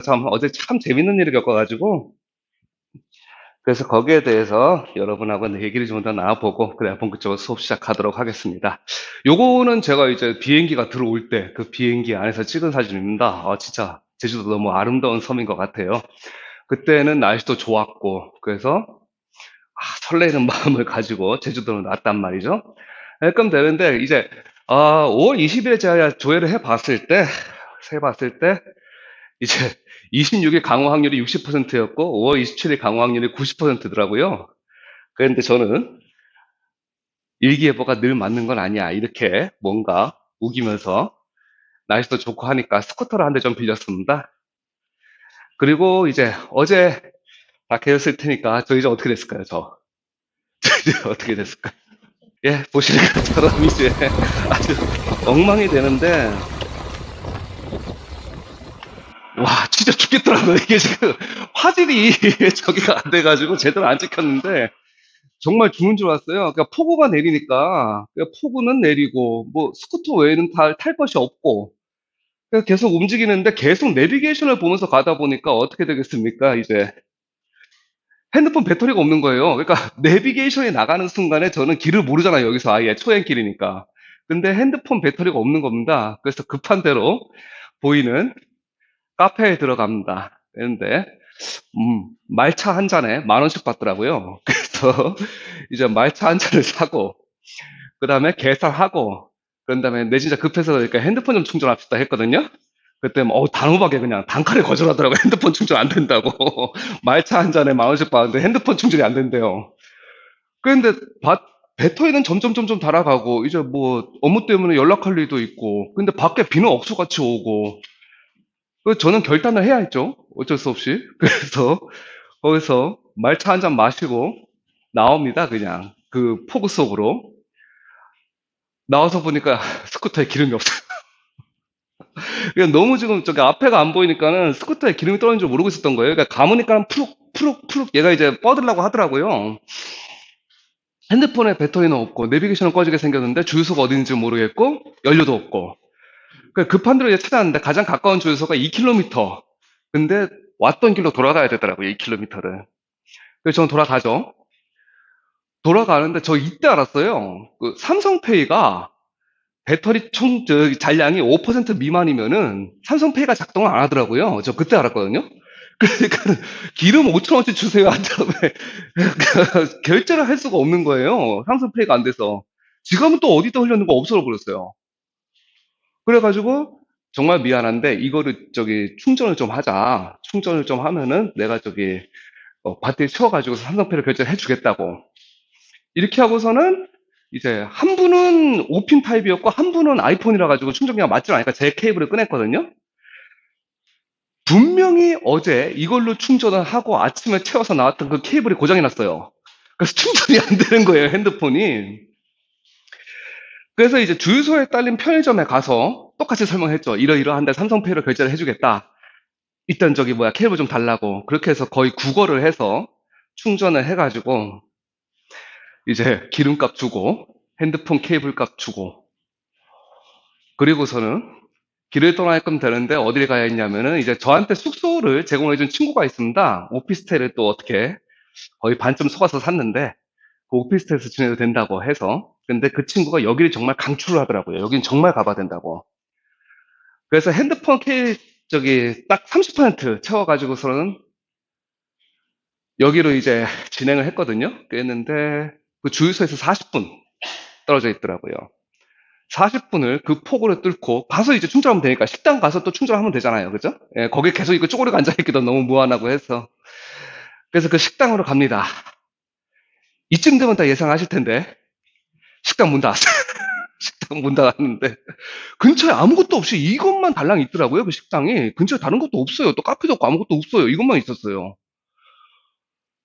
참 어제 참 재밌는 일을 겪어가지고 그래서 거기에 대해서 여러분하고 얘기를 좀 더 나눠보고 그래 본격적으로 수업 시작하도록 하겠습니다. 요거는 제가 이제 비행기가 들어올 때 그 비행기 안에서 찍은 사진입니다. 진짜 제주도 너무 아름다운 섬인 것 같아요. 그때는 날씨도 좋았고 그래서 설레는 마음을 가지고 제주도로 왔단 말이죠. 그럼 되는데 이제 5월 20일에 제가 조회를 해봤을 때 이제 26일 강우 확률이 60%였고 5월 27일 강우 확률이 90%더라고요. 그런데 저는 일기예보가 늘 맞는 건 아니야. 이렇게 뭔가 우기면서 날씨도 좋고 하니까 스쿠터를 한 대 좀 빌렸습니다. 그리고 이제 어제 다 개였을 테니까 저 이제 어떻게 됐을까요? 저 이제 어떻게 됐을까요? 예, 보시는 것처럼 이제 아주 엉망이 되는데 와, 진짜 죽겠더라고요. 이게 지금 화질이 저기가 안 돼가지고 제대로 안 찍혔는데 정말 죽는 줄 알았어요. 그러니까 폭우가 내리니까 그러니까 폭우는 내리고 뭐 스쿠터 외에는 탈 것이 없고 그래서 계속 움직이는데 계속 내비게이션을 보면서 가다 보니까 어떻게 되겠습니까? 이제 핸드폰 배터리가 없는 거예요. 그러니까 내비게이션이 나가는 순간에 저는 길을 모르잖아요. 여기서 아예 초행길이니까. 근데 핸드폰 배터리가 없는 겁니다. 그래서 급한 대로 보이는 카페에 들어갑니다. 그런데 말차 한 잔에 10,000원씩 받더라고요. 그래서 이제 말차 한 잔을 사고 그 다음에 계산하고, 그런 다음에 내 진짜 급해서 그러니까 핸드폰 좀 충전합시다 했거든요. 그때 뭐, 단호하게 그냥 단칼에 거절하더라고요. 핸드폰 충전 안 된다고. 말차 한 잔에 10,000원씩 받는데 핸드폰 충전이 안 된대요. 그런데 배터리는 점점 달아가고, 이제 뭐, 업무 때문에 연락할 일도 있고, 근데 밖에 비는 억수같이 오고, 저는 결단을 해야 했죠. 어쩔 수 없이. 그래서 거기서 말차 한 잔 마시고 나옵니다. 그냥 그 폭우 속으로. 나와서 보니까 스쿠터에 기름이 없어요. 그냥 너무 지금 저기 앞에가 안 보이니까는 스쿠터에 기름이 떨어진 줄 모르고 있었던 거예요. 그러니까 감으니까는 푸룩 얘가 이제 뻗으려고 하더라고요. 핸드폰에 배터리는 없고 내비게이션은 꺼지게 생겼는데 주유소가 어딘지 모르겠고 연료도 없고. 급한 대로 이제 찾았는데 가장 가까운 주유소가 2km. 근데 왔던 길로 돌아가야 되더라고요. 2km를. 그래서 저는 돌아가죠. 돌아가는데 저 이때 알았어요. 그 삼성페이가 배터리 잔량이 5% 미만이면은 삼성페이가 작동을 안 하더라고요. 저 그때 알았거든요. 그러니까 기름 5,000원어치 주세요 한 다음에 결제를 할 수가 없는 거예요. 삼성페이가 안 돼서. 지금은 또 어디다 흘렸는 거 없어져 버렸어요. 그래가지고 정말 미안한데 이거를 충전을 좀 하자. 충전을 좀 하면은 내가 배터리 채워가지고 삼성페이로 결제를 해주겠다고. 이렇게 하고서는 이제 한 분은 5핀 타입이었고 한 분은 아이폰이라 가지고 충전기가 맞질 않으니까 제 케이블을 꺼냈거든요. 분명히 어제 이걸로 충전을 하고 아침에 채워서 나왔던 그 케이블이 고장이 났어요. 그래서 충전이 안 되는 거예요, 핸드폰이. 그래서 이제 주유소에 딸린 편의점에 가서 똑같이 설명했죠. 이러이러한데 삼성페이로 결제를 해주겠다. 일단 케이블 좀 달라고. 그렇게 해서 거의 국어를 해서 충전을 해가지고 이제 기름값 주고 핸드폰 케이블 값 주고 그리고서는 길을 떠나게끔 되는데 어디를 가야 했냐면은 이제 저한테 숙소를 제공해준 친구가 있습니다. 오피스텔을 또 어떻게 거의 반쯤 속아서 샀는데 그 오피스텔에서 지내도 된다고 해서 근데 그 친구가 여기를 정말 강추를 하더라고요. 여긴 정말 가봐야 된다고. 그래서 핸드폰 딱 30% 채워가지고서는 여기로 이제 진행을 했거든요. 그랬는데 그 주유소에서 40분 떨어져 있더라고요. 40분을 그 폭우를 뚫고 가서 이제 충전하면 되니까 식당 가서 또 충전하면 되잖아요. 그죠? 예, 거기 계속 이거 쪼그리고 앉아있기도 너무 무안하고 해서. 그래서 그 식당으로 갑니다. 이쯤 되면 다 예상하실 텐데 식당 문 닫았어요. 식당 문 닫았는데 근처에 아무것도 없이 이것만 달랑 있더라고요. 그 식당이. 근처에 다른 것도 없어요. 또 카페도 없고 아무것도 없어요. 이것만 있었어요.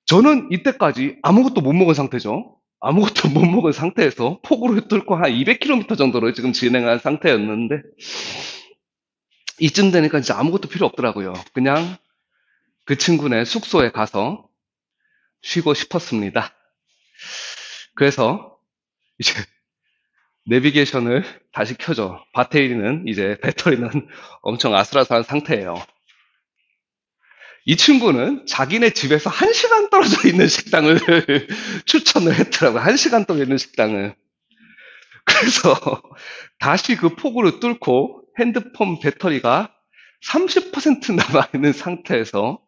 저는 이때까지 아무것도 못 먹은 상태죠. 아무것도 못 먹은 상태에서 폭우를 뚫고 한 200km 정도로 지금 진행한 상태였는데 이쯤 되니까 진짜 아무것도 필요 없더라고요. 그냥 그 친구네 숙소에 가서 쉬고 싶었습니다. 그래서 이제 내비게이션을 다시 켜죠. 배터리는 엄청 아슬아슬한 상태예요. 이 친구는 자기네 집에서 1시간 떨어져 있는 식당을 추천을 했더라고요. 1시간 떨어져 있는 식당을. 그래서 다시 그 폭우를 뚫고 핸드폰 배터리가 30% 남아있는 상태에서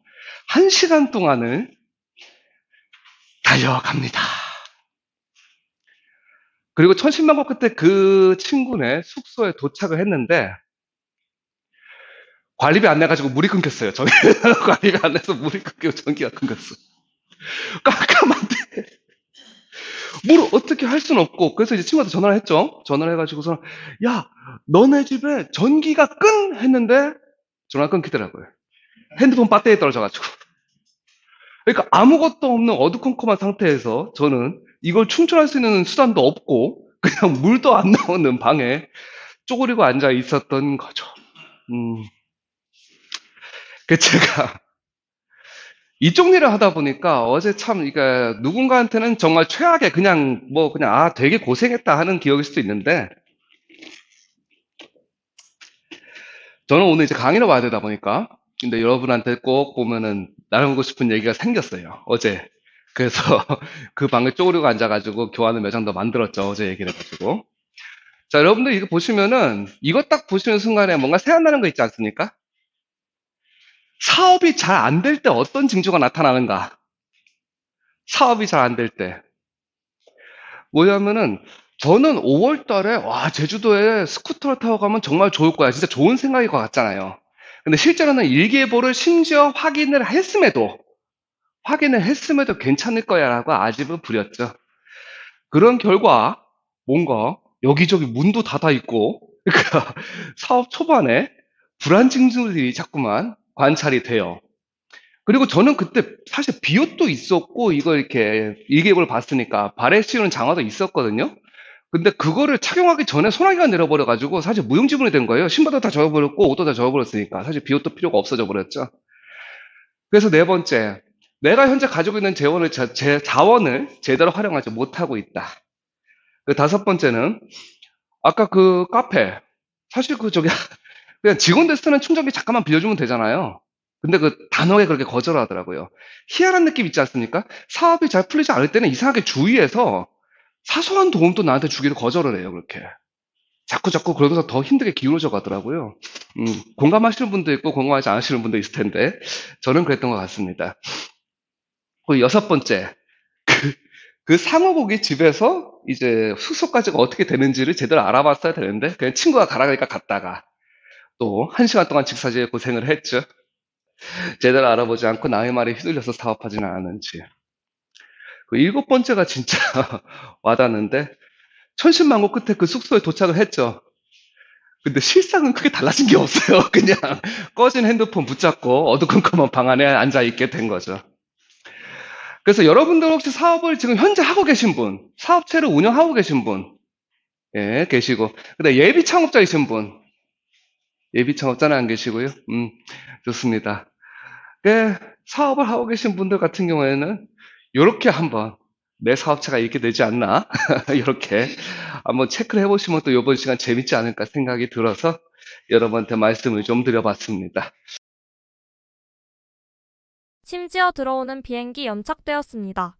1시간 동안을 달려갑니다. 그리고 천신만고 끝에 그 친구네 숙소에 도착을 했는데 관리비 안 내가지고 물이 끊겼어요. 관리비 안 내서 물이 끊기고 전기가 끊겼어. 깜깜한데 뭘 어떻게 할 수는 없고 그래서 이제 친구한테 전화를 했죠. 전화를 해가지고서 야 너네 집에 전기가 끈 했는데 전화 끊기더라고요. 핸드폰 배터리 떨어져가지고. 그러니까 아무것도 없는 어두컴컴한 상태에서 저는 이걸 충전할 수 있는 수단도 없고 그냥 물도 안 나오는 방에 쪼그리고 앉아 있었던 거죠. 음, 그 제가 이쪽 일을 하다 보니까 어제 참, 그러니까 누군가한테는 정말 최악의 그냥 뭐 그냥 아 되게 고생했다 하는 기억일 수도 있는데 저는 오늘 이제 강의를 와야 되다 보니까 근데 여러분한테 꼭 보면은 나누고 싶은 얘기가 생겼어요. 어제. 그래서 그 방에 쪼그리고 앉아가지고 교환을 몇 장 더 만들었죠. 어제 얘기를 해가지고. 자, 여러분들 이거 보시면은 이거 딱 보시는 순간에 뭔가 생각나는 거 있지 않습니까? 사업이 잘 안 될 때 어떤 징조가 나타나는가? 사업이 잘 안 될 때. 뭐냐면은 저는 5월 달에 와, 제주도에 스쿠터를 타고 가면 정말 좋을 거야. 진짜 좋은 생각일 것 같잖아요. 근데 실제로는 일기예보를 심지어 확인을 했음에도 괜찮을 거야라고 아집을 부렸죠. 그런 결과 뭔가 여기저기 문도 닫아 있고 그러니까 사업 초반에 불안 징조들이 자꾸만 관찰이 돼요. 그리고 저는 그때 사실 비옷도 있었고 이거 이렇게 일기예보를 봤으니까 발에 씌우는 장화도 있었거든요. 근데 그거를 착용하기 전에 소나기가 내려버려 가지고 사실 무용지물이 된 거예요. 신발도 다 젖어버렸고 옷도 다 젖어버렸으니까 사실 비옷도 필요가 없어져 버렸죠. 그래서 네 번째, 내가 현재 가지고 있는 제 자원을 제대로 활용하지 못하고 있다. 그 다섯 번째는 아까 그 카페 사실 그 저기 그냥 직원들 쓰는 충전기 잠깐만 빌려주면 되잖아요. 근데 그 단호하게 그렇게 거절하더라고요. 희한한 느낌 있지 않습니까? 사업이 잘 풀리지 않을 때는 이상하게 주위에서 사소한 도움도 나한테 주기를 거절을 해요, 그렇게. 자꾸 그러면서 더 힘들게 기울어져 가더라고요. 공감하시는 분도 있고 공감하지 않으시는 분도 있을 텐데 저는 그랬던 것 같습니다. 그리고 여섯 번째, 그 상어고기 집에서 이제 숙소까지가 어떻게 되는지를 제대로 알아봤어야 되는데 그냥 친구가 가라 그러니까 갔다가 또 1시간 동안 직사지에 고생을 했죠. 제대로 알아보지 않고 남의 말에 휘둘려서 사업하지는 않았는지. 그 일곱 번째가 진짜 와닿는데 천신만고 끝에 그 숙소에 도착을 했죠. 근데 실상은 크게 달라진 게 없어요. 그냥 꺼진 핸드폰 붙잡고 어두컴컴한 방 안에 앉아 있게 된 거죠. 그래서 여러분들 혹시 사업을 지금 현재 하고 계신 분, 사업체를 운영하고 계신 분, 예, 계시고, 근데 예비 창업자이신 분, 예비 창업자는 안 계시고요. 좋습니다. 그 사업을 하고 계신 분들 같은 경우에는 이렇게 한번 내 사업체가 이렇게 되지 않나? 이렇게 한번 체크를 해보시면 또 이번 시간 재밌지 않을까 생각이 들어서 여러분한테 말씀을 좀 드려봤습니다. 심지어 들어오는 비행기 연착되었습니다.